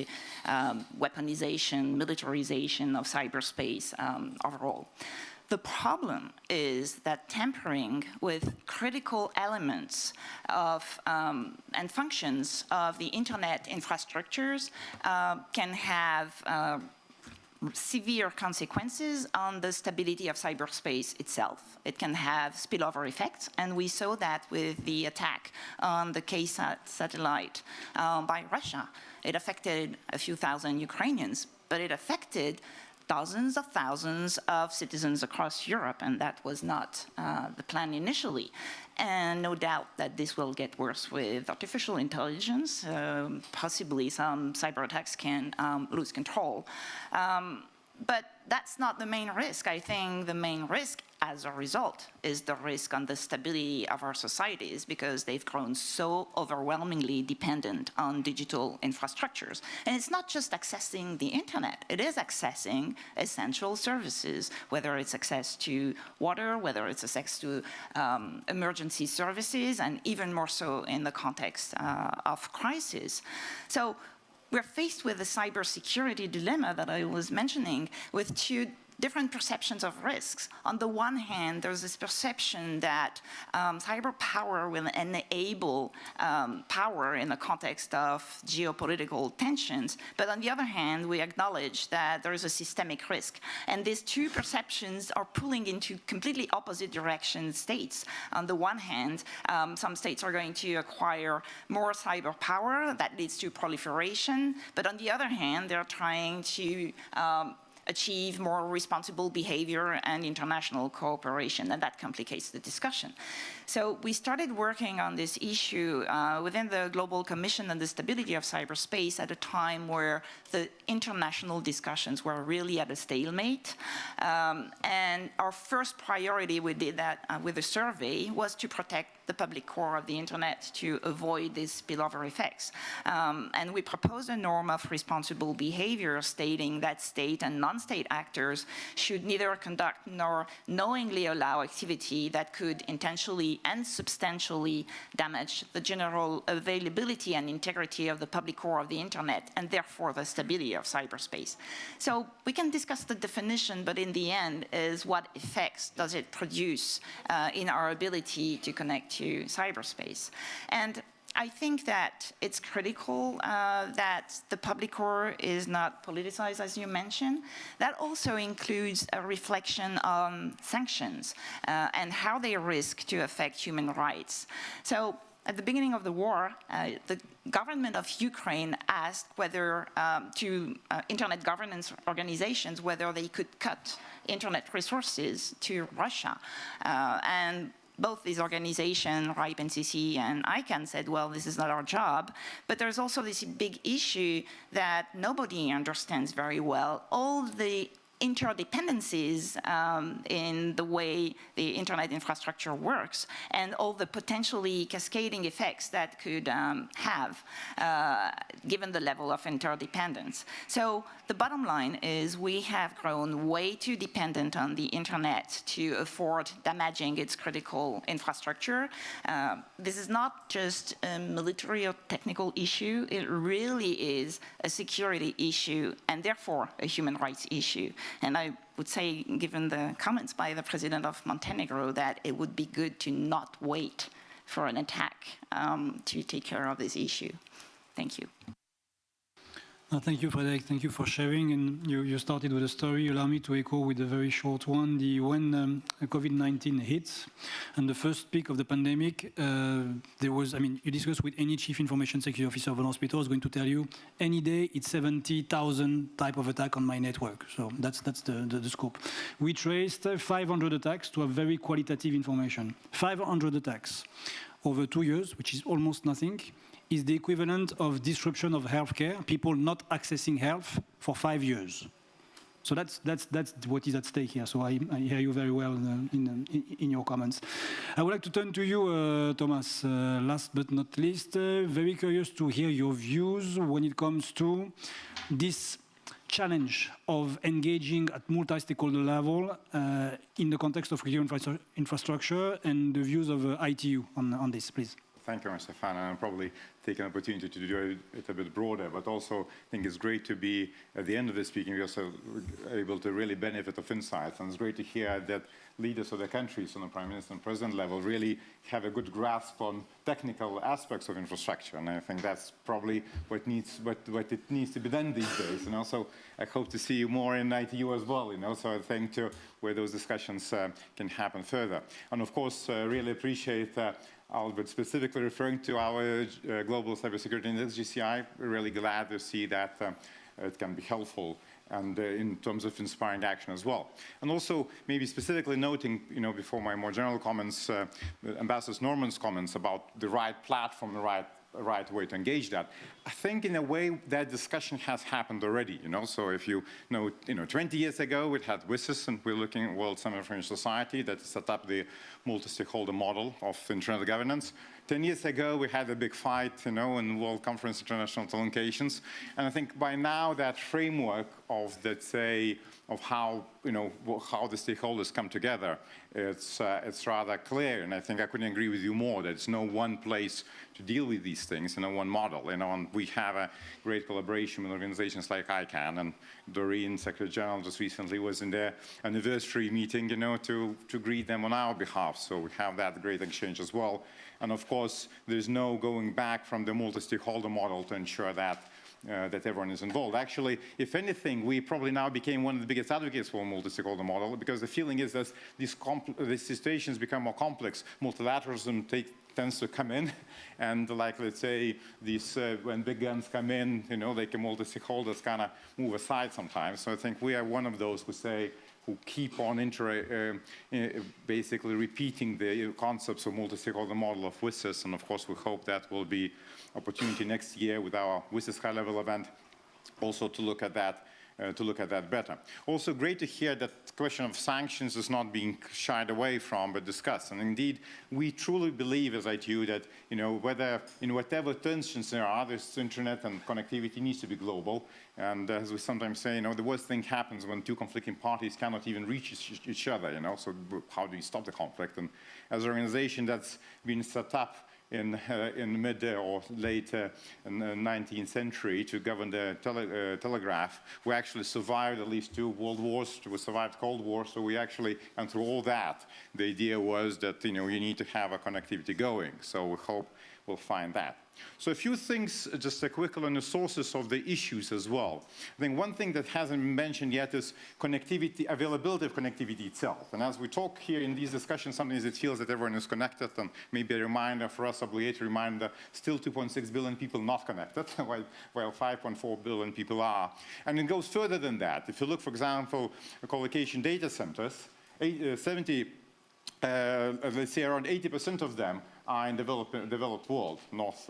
weaponization, militarization of cyberspace overall. The problem is that tampering with critical elements of and functions of the internet infrastructures can have severe consequences on the stability of cyberspace itself. It can have spillover effects, and we saw that with the attack on the KSAT satellite by Russia. It affected a few thousand Ukrainians, but it affected dozens of thousands of citizens across Europe, and that was not the plan initially. And no doubt that this will get worse with artificial intelligence. Possibly some cyber attacks can lose control. But that's not the main risk. I think the main risk, as a result, is the risk on the stability of our societies, because they've grown so overwhelmingly dependent on digital infrastructures. And it's not just accessing the internet, it is accessing essential services, whether it's access to water, whether it's access to emergency services, and even more so in the context of crisis. So we're faced with the cybersecurity dilemma that I was mentioning, with two different perceptions of risks. On the one hand, there's this perception that cyber power will enable power in the context of geopolitical tensions. But on the other hand, we acknowledge that there is a systemic risk. And these two perceptions are pulling into completely opposite direction states. On the one hand, some states are going to acquire more cyber power that leads to proliferation. But on the other hand, they're trying to achieve more responsible behavior and international cooperation, and that complicates the discussion. So we started working on this issue within the Global Commission on the Stability of Cyberspace at a time where the international discussions were really at a stalemate. And our first priority, we did that with a survey, was to protect the public core of the internet to avoid these spillover effects. And we proposed a norm of responsible behavior stating that state and non-state actors should neither conduct nor knowingly allow activity that could intentionally and substantially damage the general availability and integrity of the public core of the internet, and therefore the stability of cyberspace. So we can discuss the definition, but in the end is what effects does it produce in our ability to connect to cyberspace. And I think that it's critical that the public core is not politicized, as you mentioned. That also includes a reflection on sanctions and how they risk to affect human rights. So at the beginning of the war, the government of Ukraine asked whether to internet governance organizations whether they could cut internet resources to Russia. And both these organizations, RIPE, NCC, and ICANN said, well, this is not our job. But there's also this big issue that nobody understands very well. All the interdependencies in the way the internet infrastructure works, and all the potentially cascading effects that could have given the level of interdependence. So the bottom line is we have grown way too dependent on the internet to afford damaging its critical infrastructure. This is not just a military or technical issue, it really is a security issue and therefore a human rights issue. And I would say, given the comments by the president of Montenegro, that it would be good to not wait for an attack to take care of this issue. Thank you. Thank you, Frédéric. Thank you for sharing. And you started with a story. Allow me to echo with a very short one. When COVID-19 hit and the first peak of the pandemic, there was, you discuss with any chief information security officer of an hospital is going to tell you, any day it's 70,000 type of attack on my network. So that's the scope. We traced 500 attacks to have very qualitative information. 500 attacks over 2 years, which is almost nothing, is the equivalent of disruption of healthcare, people not accessing health for 5 years. So that's what is at stake here. So I hear you very well in your comments. I would like to turn to you, Thomas, last but not least. Very curious to hear your views when it comes to this challenge of engaging at multi-stakeholder level in the context of critical infrastructure and the views of ITU on this, please. thank you, Stefan, and I'll probably take an opportunity to do it a bit broader, but also I think it's great to be, at the end of the speaking, we're also able to really benefit of insights, and it's great to hear that leaders of the countries on the Prime Minister and President level really have a good grasp on technical aspects of infrastructure, and I think that's probably what it needs to be done these days. And also, I hope to see you more in ITU as well. So I think where those discussions can happen further. And of course, really appreciate Albert specifically referring to our global cybersecurity index GCI. We're really glad to see that it can be helpful and in terms of inspiring action as well. And also maybe specifically noting, before my more general comments, Ambassador Norman's comments about the right platform, the right way to engage that. I think in a way that discussion has happened already, So if 20 years ago we had WSIS, and we're looking at World Summit of Information Society that set up the multi-stakeholder model of internet governance. 10 years ago we had a big fight, in World Conference on International Telecommunications. And I think by now that framework of, let's say, of how, how the stakeholders come together, it's rather clear. And I think I couldn't agree with you more. There's no one place to deal with these things, one model. And we have a great collaboration with organizations like ICANN, and Doreen, Secretary General, just recently was in their anniversary meeting, to greet them on our behalf. So we have that great exchange as well. And of course, there's no going back from the multi-stakeholder model to ensure that that everyone is involved. Actually, if anything, we probably now became one of the biggest advocates for a multi-stakeholder model, because the feeling is that these situations become more complex. Multilateralism tends to come in, and like, let's say, these when big guns come in, they can multi-stakeholders kind of move aside sometimes. So I think we are one of those who keep on basically repeating the concepts of multi-stakeholder model of WSIS, and of course we hope that will be opportunity next year with our WSIS high-level event also to look at that better. Also great to hear that the question of sanctions is not being shied away from but discussed. And indeed, we truly believe as ITU that, whether in whatever tensions there are, this internet and connectivity needs to be global. And as we sometimes say, the worst thing happens when two conflicting parties cannot even reach each other, So how do you stop the conflict? And as an organization that's been set up in mid or late 19th century to govern the telegraph. We actually survived at least 2 world wars. We survived Cold War, so we actually, and through all that, the idea was that you need to have a connectivity going. So we hope we'll find that. So a few things, just quickly on the sources of the issues as well. I think one thing that hasn't been mentioned yet is connectivity, availability of connectivity itself. And as we talk here in these discussions, sometimes it feels that everyone is connected, and maybe a reminder for us, obligatory reminder, still 2.6 billion people not connected, while 5.4 billion people are. And it goes further than that. If you look, for example, co-location data centers, let's say around 80% of them are in developed world, North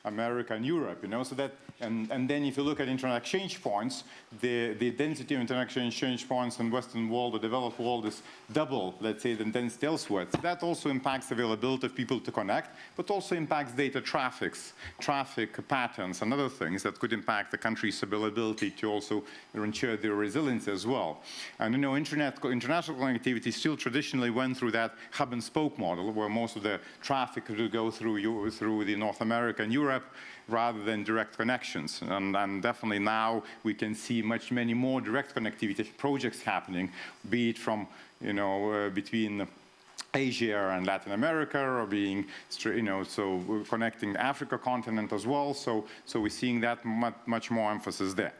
America and Europe, so that, and then if you look at internet exchange points, the density of internet exchange points in Western world, the developed world, is double, let's say, than density elsewhere. So that also impacts availability of people to connect, but also impacts data traffic patterns and other things that could impact the country's availability to also ensure their resilience as well. And international connectivity still traditionally went through that hub and spoke model, where most of the traffic could go through the North America and Europe rather than direct connections. And definitely now we can see many more direct connectivity projects happening, be it from, between Asia and Latin America, or being, so we're connecting the Africa continent as well. So we're seeing that much more emphasis there.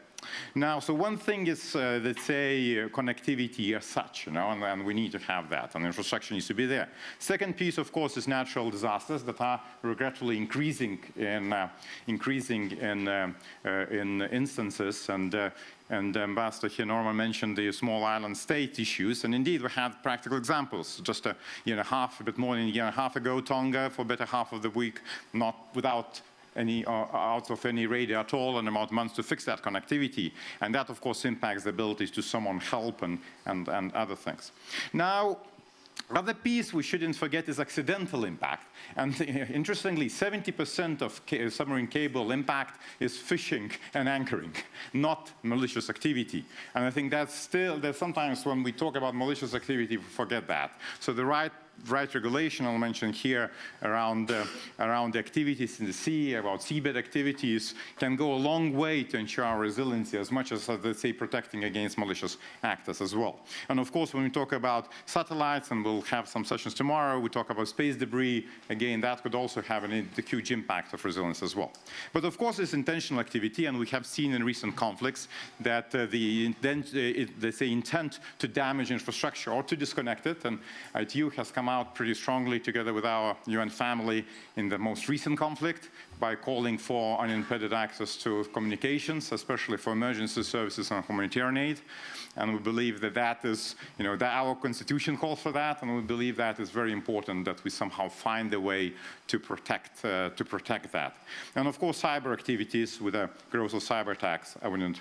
Now, so one thing is, let's say, connectivity as such, and we need to have that, and infrastructure needs to be there. Second piece, of course, is natural disasters that are regretfully increasing in instances, and Ambassador here, Norman, mentioned the small island state issues, and indeed we had practical examples. Just a year and a half, a bit more than a year and a half ago, Tonga, for better half of the week, not without out of any radar at all, and about months to fix that connectivity. And that, of course, impacts the abilities to summon help and other things. Now, other piece we shouldn't forget is accidental impact. And interestingly, 70% of submarine cable impact is fishing and anchoring, not malicious activity. And I think that's sometimes when we talk about malicious activity, we forget that. So the right right regulation, I'll mention here, around the activities in the sea, about seabed activities, can go a long way to ensure our resiliency as much as, let's say, protecting against malicious actors as well. And of course, when we talk about satellites, and we'll have some sessions tomorrow, we talk about space debris, again, that could also have a huge impact of resilience as well. But of course, it's intentional activity, and we have seen in recent conflicts that they say intent to damage infrastructure or to disconnect it, and ITU has come out pretty strongly together with our UN family in the most recent conflict by calling for unimpeded access to communications, especially for emergency services and humanitarian aid. And we believe that that is, that our constitution calls for that, and we believe that is very important that we somehow find a way to protect that. And of course, cyber activities with the growth of cyber attacks, I wouldn't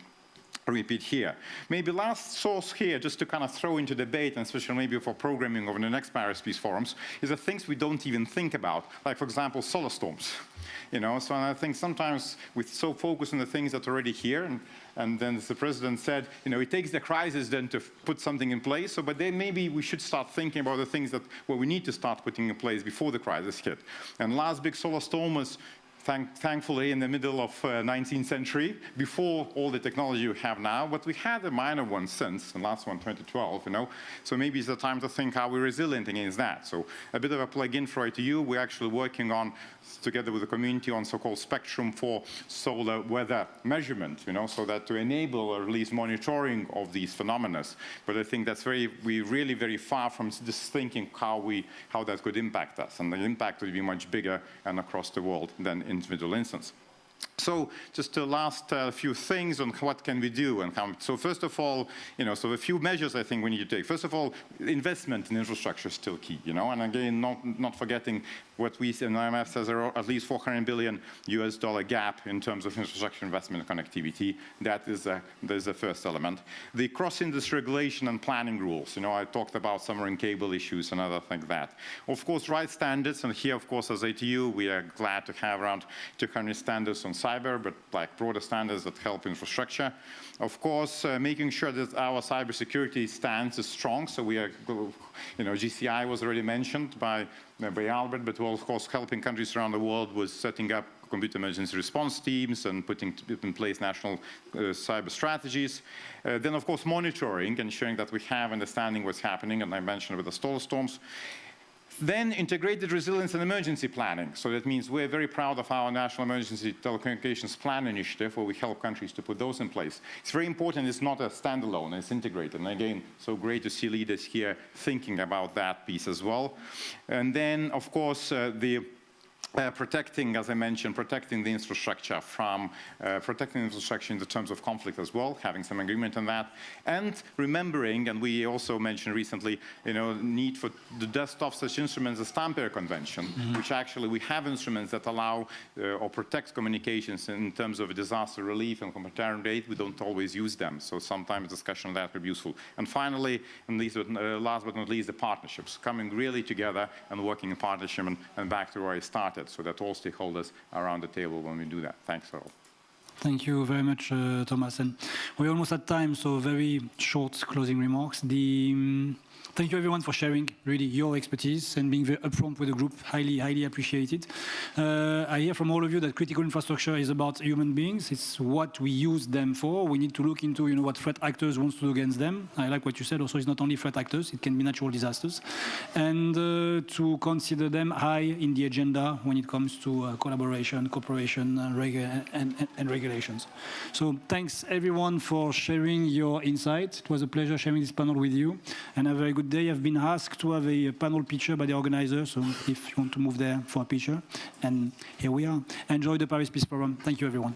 repeat here. Maybe last source here, just to kind of throw into debate, and especially maybe for programming over the next Paris Peace Forums, is the things we don't even think about, like, for example, solar storms. So I think sometimes we're so focused on the things that are already here, and then as the president said, it takes the crisis then to put something in place. So, but then maybe we should start thinking about the things that we need to start putting in place before the crisis hit. And last big solar storm was thankfully in the middle of 19th century, before all the technology we have now, but we had a minor one since, the last one 2012, so maybe it's the time to think how we're resilient against that. So a bit of a plug-in for ITU, we're actually working on, together with the community, on so-called spectrum for solar weather measurement, so that to enable or at least monitoring of these phenomena. But I think that's we're really very far from just thinking how that could impact us, and the impact would be much bigger and across the world than individual instance. So just the last few things on what can we do and how. So first of all, so a few measures I think we need to take. First of all, investment in infrastructure is still key, and again, not forgetting what we in IMF says there are at least $400 billion gap in terms of infrastructure investment and connectivity. That is the first element. The cross-industry regulation and planning rules. I talked about submarine cable issues and other things like that. Of course, right standards, and here, of course, as ITU, we are glad to have around 200 standards on cyber, but like broader standards that help infrastructure. Of course, making sure that our cybersecurity stance is strong. So we are, GCI was already mentioned by Albert, but we're of course helping countries around the world with setting up computer emergency response teams and putting in place national cyber strategies. Then, of course, monitoring, ensuring that we have understanding what's happening, and I mentioned with the solar storms. Then integrated resilience and emergency planning. So that means we're very proud of our National Emergency Telecommunications Plan initiative, where we help countries to put those in place. It's very important. It's not a standalone. It's integrated. And again, so great to see leaders here thinking about that piece as well. And then, of course, protecting, as I mentioned, protecting the infrastructure from protecting the infrastructure in the terms of conflict as well, having some agreement on that, and remembering, and we also mentioned recently, need for the dust off such instruments as Tampere Convention, which actually we have instruments that allow or protect communications in terms of disaster relief and humanitarian aid. We don't always use them, so sometimes discussion on that would be useful. And finally, and last but not least, the partnerships, coming really together and working in partnership, and back to where I started, so that all stakeholders are around the table when we do that. Thanks, all. Thank you very much, Thomas. And we're almost at time, so very short closing remarks. Thank you, everyone, for sharing really your expertise and being very upfront with the group. Highly, highly appreciated. I hear from all of you that critical infrastructure is about human beings. It's what we use them for. We need to look into, what threat actors want to do against them. I like what you said. Also, it's not only threat actors. It can be natural disasters. And to consider them high in the agenda when it comes to collaboration, cooperation, and regulations. So thanks, everyone, for sharing your insights. It was a pleasure sharing this panel with you. And have a very good day. I've been asked to have a panel picture by the organizer, so if you want to move there for a picture. And here we are. Enjoy the Paris Peace Forum. Thank you, everyone.